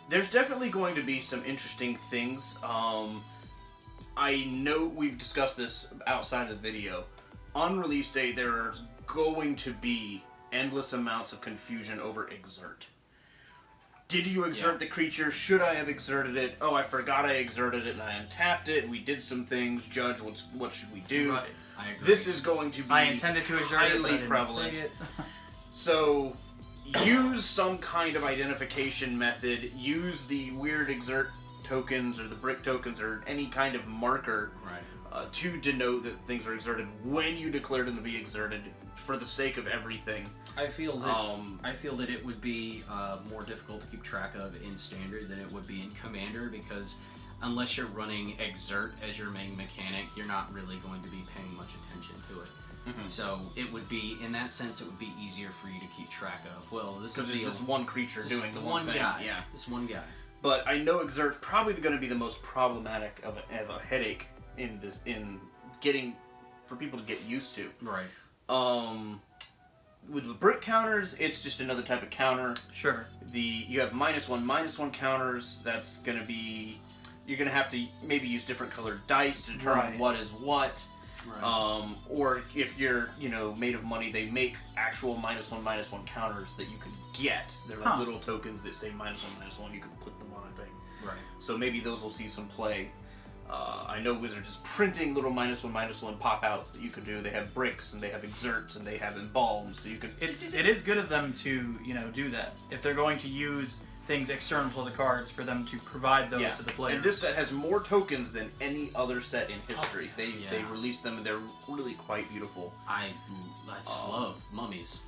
There's definitely going to be some interesting things. I know we've discussed this outside of the video. On release day, there's going to be endless amounts of confusion over Exert. Did you exert the creature? Should I have exerted it? Oh, I forgot I exerted it and I untapped it. We did some things. Judge, what should we do? Right. I agree. This is going to be I intended to exert it, but I didn't prevalent. say it. So, use some kind of identification method. Use the weird exert tokens or the brick tokens or any kind of marker to denote that things are exerted when you declare them to be exerted for the sake of everything. I feel that it would be more difficult to keep track of in Standard than it would be in Commander because unless you're running Exert as your main mechanic, you're not really going to be paying much attention to it. So it would be, in that sense, it would be easier for you to keep track of. Well, this is this one creature doing the one thing. Guy. Yeah. This one guy. But I know Exert's probably going to be the most problematic of a headache in getting for people to get used to. Right. With the brick counters, it's just another type of counter. Sure. You have -1/-1 counters. That's going to be, you're going to have to maybe use different colored dice to determine what is what. Right. Or if you're, made of money, they make actual -1/-1 counters that you can get. They're like little tokens that say -1/-1. You can put them on a thing. Right. So maybe those will see some play. I know Wizards is printing little -1/-1 pop-outs that you can do. They have bricks, and they have exerts, and they have embalms, so you can... It is good of them to, do that. If they're going to use things external to the cards, for them to provide those to the players. And this set has more tokens than any other set in history. They released them, and they're really quite beautiful. I just love mummies.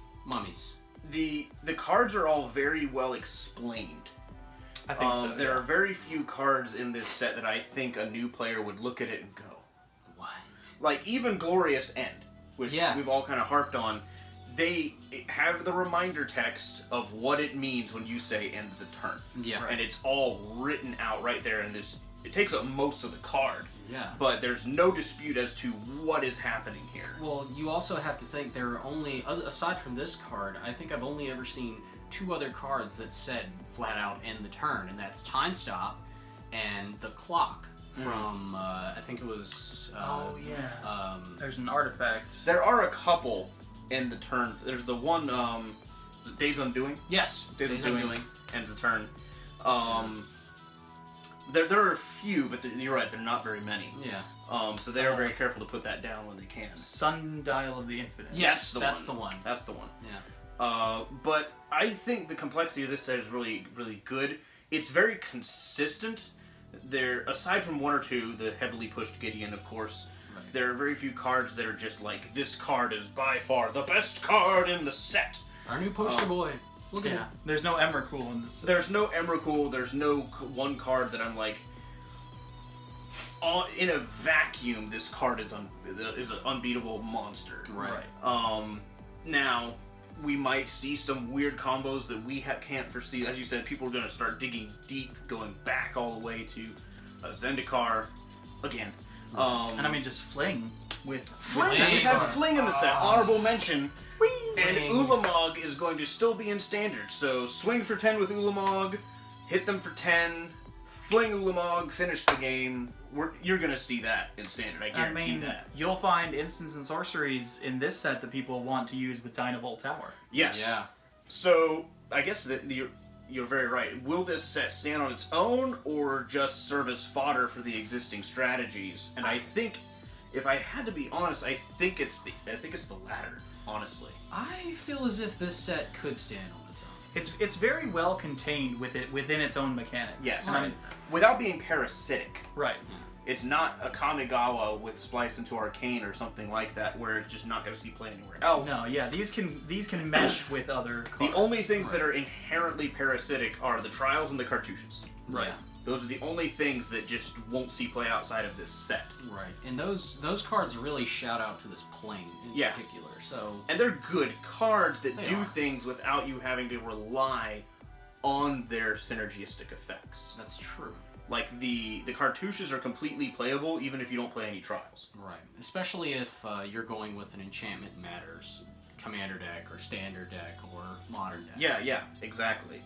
The cards are all very well explained. I think so. There are very few cards in this set that I think a new player would look at it and go, "What?" Like even Glorious End, which we've all kind of harped on. They have the reminder text of what it means when you say "end the turn." Yeah. And it's all written out right there, and it takes up most of the card. Yeah. But there's no dispute as to what is happening here. Well, you also have to think there are only, aside from this card, I think I've only ever seen 2 other cards that said flat out "end the turn," and that's Time Stop and the Clock from I think it was. There's an artifact. There are a couple in the turn. There's the one Days Undoing. Yes, Days Undoing ends the turn. There are a few, but you're right. They're not very many. Yeah. So they are very careful to put that down when they can. Sundial of the Infinite. Yes, that's the one. That's the one. Yeah. But I think the complexity of this set is really, really good. It's very consistent. Aside from 1 or 2, the heavily pushed Gideon, of course, there are very few cards that are just like, this card is by far the best card in the set. Our new poster boy. Look at him. There's no Emrakul in this set. There's no Emrakul. There's no one card that I'm like, in a vacuum, this card is an unbeatable monster. Right. Now, we might see some weird combos that we can't foresee. As you said, people are going to start digging deep, going back all the way to Zendikar again. And I mean, just Fling with Fling. We have Fling in the set. Honorable mention. And Fling. Ulamog is going to still be in standard. So swing for 10 with Ulamog, hit them for 10, fling Ulamog, finish the game. You're going to see that in standard. I guarantee that. You'll find instants and sorceries in this set that people want to use with Dynavolt Tower. Yes. Yeah. So I guess you're very right. Will this set stand on its own or just serve as fodder for the existing strategies? And I think, if I had to be honest, I think it's the latter. Honestly, I feel as if this set could stand on its own. It's very well contained within its own mechanics. Yes. And I mean, without being parasitic. right. It's not a Kamigawa with Splice into Arcane or something like that, where it's just not going to see play anywhere else. No, yeah, these can mesh with other cards. The only things that are inherently parasitic are the Trials and the Cartouches. Right. Yeah. Those are the only things that just won't see play outside of this set. Right. And those cards really shout out to this plane in particular. So. And they're good cards that They do are. things without you having to rely on their synergistic effects. That's true. Like the Cartouches are completely playable even if you don't play any Trials. Right. Especially if you're going with an Enchantment Matters commander deck or standard deck or modern deck. Yeah, exactly.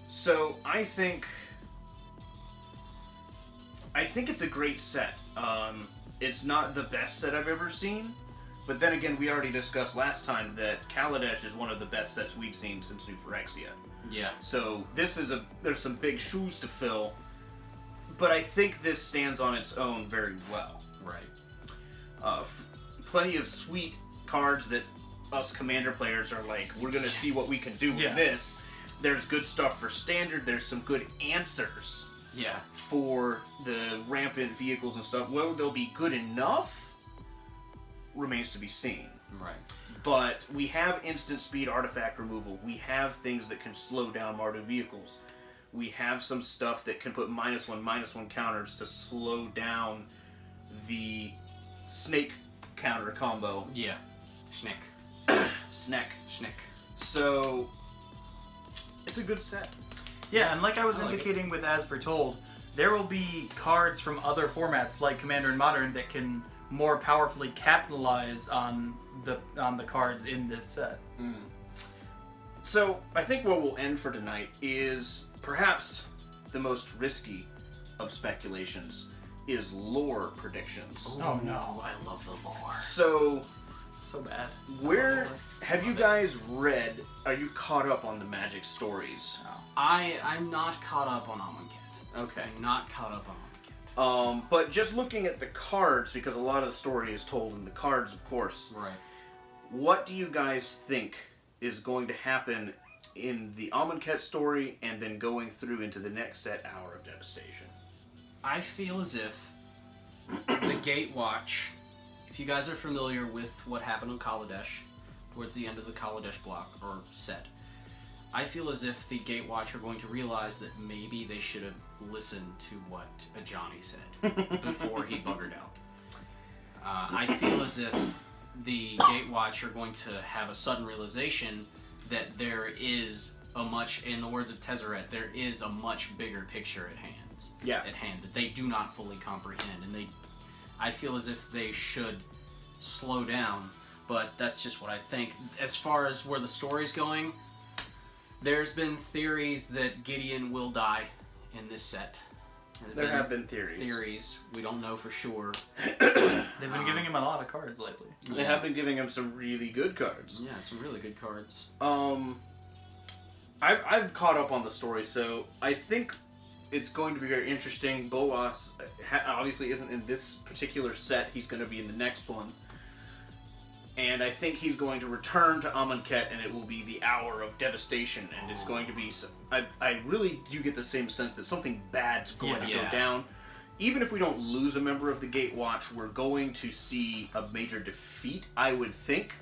So I think it's a great set. It's not the best set I've ever seen, but then again, we already discussed last time that Kaladesh is one of the best sets we've seen since New Phyrexia. Yeah. So there's some big shoes to fill, but I think this stands on its own very well. Right. Plenty of sweet cards that us Commander players are like, we're gonna see what we can do with this. There's good stuff for standard. There's some good answers. Yeah. For the rampant vehicles and stuff. Whether they'll be good enough remains to be seen. Right. But we have instant speed artifact removal. We have things that can slow down Mardu vehicles. we have some stuff that can put -1/-1 counters to slow down the snake counter combo. Yeah. Schnick. Schnick. So, it's a good set. Yeah, and like I was I like indicating with As Foretold, there will be cards from other formats like Commander and Modern that can more powerfully capitalize on the cards in this set. So, I think where we'll end for tonight is perhaps the most risky of speculations is lore predictions. Oh, no. I love the lore. So, bad. where have you guys read, are you caught up on the Magic stories? I'm not caught up on Amonkhet. Okay. I'm not caught up on Amonkhet. But just looking at the cards, because a lot of the story is told in the cards, of course. Right. What do you guys think is going to happen in the Amonkhet story and then going through into the next set, Hour of Devastation? I feel as if the Gatewatch, if you guys are familiar with what happened on Kaladesh, towards the end of the Kaladesh block, or set, I feel as if the Gatewatch are going to realize that maybe they should have listened to what Ajani said before he buggered out. I feel as if the Gatewatch are going to have a sudden realization that there is a much, in the words of Tezzeret, there is a much bigger picture at hand. That they do not fully comprehend, and I feel as if they should slow down, but that's just what I think. As far as where the story's going, there's been theories that Gideon will die in this set. There have been theories. We don't know for sure. They've been giving him a lot of cards lately. They have been giving him some really good cards. Yeah, some really good cards. I've caught up on the story, so I think it's going to be very interesting. Bolas obviously isn't in this particular set. He's going to be in the next one. And I think he's going to return to Amonkhet, and it will be the Hour of Devastation, and it's going to be... I really do get the same sense that something bad's going to go down. Even if we don't lose a member of the Gatewatch, we're going to see a major defeat, I would think.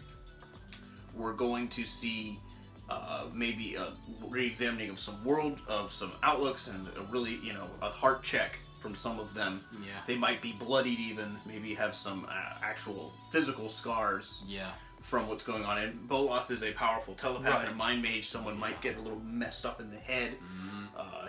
We're going to see maybe a re-examining of some outlooks, and a really, a heart check from some of them. Yeah. They might be bloodied even, maybe have some actual physical scars from what's going on. And Bolas is a powerful telepath and a mind mage. Someone might get a little messed up in the head.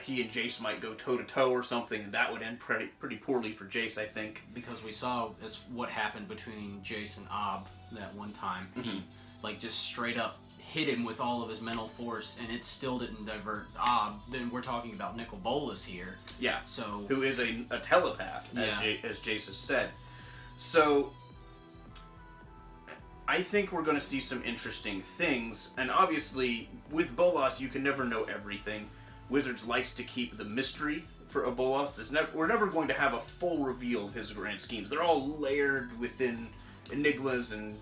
He and Jace might go toe-to-toe or something, and that would end pretty poorly for Jace, I think. Because we saw what happened between Jace and Ob that one time. He, just straight up hit him with all of his mental force, and it still didn't divert Ob. Then we're talking about Nicol Bolas here. Yeah. So who is a telepath, as Jace has said. So I think we're going to see some interesting things, and obviously with Bolas you can never know everything. Wizards likes to keep the mystery for a Bolas. We're never going to have a full reveal of his grand schemes. They're all layered within enigmas, and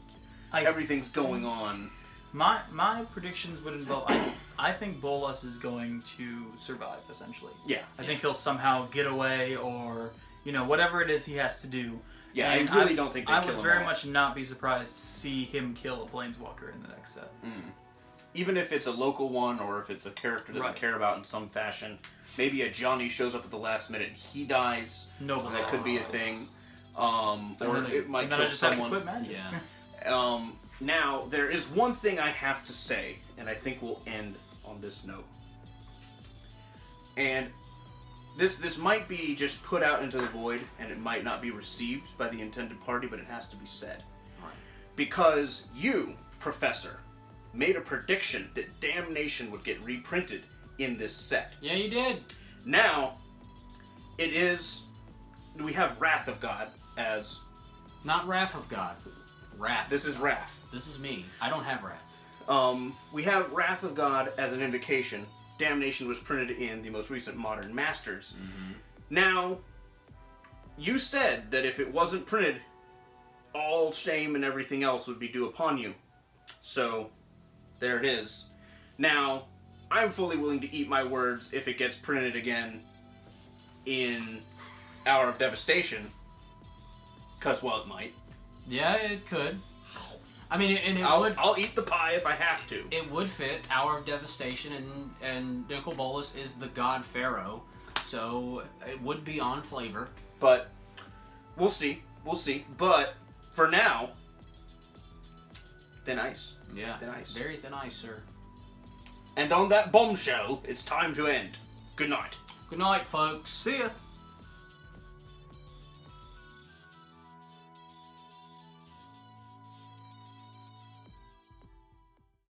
everything's going on. My predictions would involve... I think Bolas is going to survive, essentially. Yeah. I think he'll somehow get away, or, whatever it is he has to do. Yeah, and I really don't think they kill him I would very much not be surprised to see him kill a Planeswalker in the next set. Even if it's a local one, or if it's a character that we care about in some fashion. Maybe a Johnny shows up at the last minute and he dies. No, that could be a thing. Or it might kill someone. Have to quit Magic. Yeah. Now, there is one thing I have to say, and I think we'll end on this note. And this might be just put out into the void, and it might not be received by the intended party, but it has to be said. Right. Because you, Professor, made a prediction that Damnation would get reprinted in this set. Yeah, you did. Now, we have Wrath of God as... Not Wrath of God. Wrath. This is Wrath. This is me. I don't have Wrath. We have Wrath of God as an invocation. Damnation was printed in the most recent Modern Masters. Now, you said that if it wasn't printed, all shame and everything else would be due upon you. So, there it is. Now, I'm fully willing to eat my words if it gets printed again in Hour of Devastation. Because, well, it might. Yeah, it could. I mean, and it I'll eat the pie if I have to. It would fit Hour of Devastation, and Nicol Bolas is the God Pharaoh, so it would be on flavor. But we'll see. But for now, thin ice. Yeah, thin ice. Very thin ice, sir. And on that bombshell, it's time to end. Good night. Good night, folks. See ya.